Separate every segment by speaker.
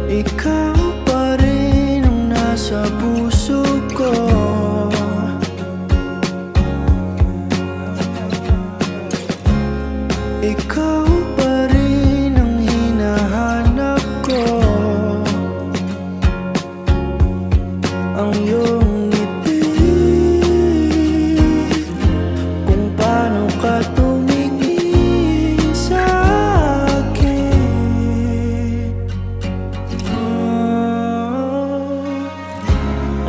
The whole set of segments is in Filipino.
Speaker 1: Ikaw pa rin ang nasa puso ko. Ikaw pa rin ang hinahanap ko. Ang iyong ngiti, kung paano ka tumingin sa akin.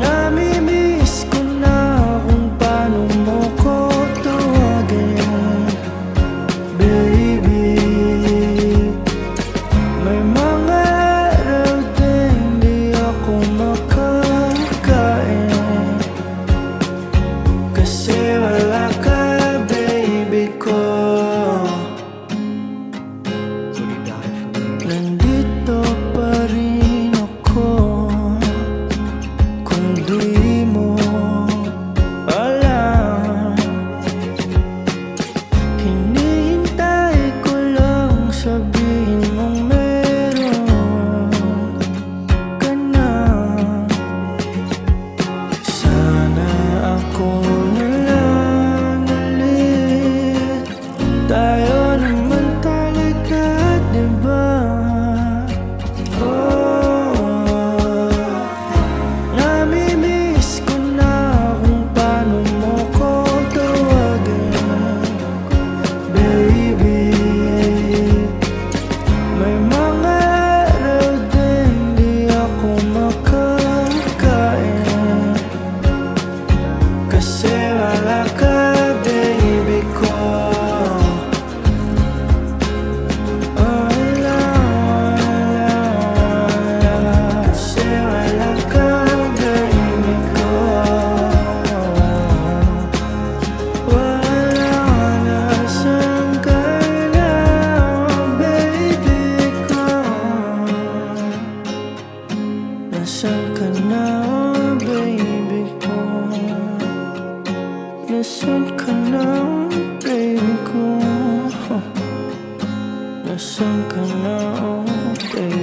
Speaker 1: Namimiss ko na kung paano mo ko tawagin, baby. May mga araw din di ako makakain, kasi wala ka, baby ko. Nandito pa rin ako kung di mo alam. Hinihintay ko lang sabihin mong meron ka na. Sana ako na lang ulit, tayo naman talaga, diba? Namimiss ko na kung paano mo ko tawagin, baby. May mga araw din di ako makakain, kasi wala ka, baby ko. Wala, kasi wala ka, baby ko. Wala, nasaan ka na, baby ko? Nasaan ka na, baby ko? Nasaan ka na, baby ko? Nasaan ka na, baby?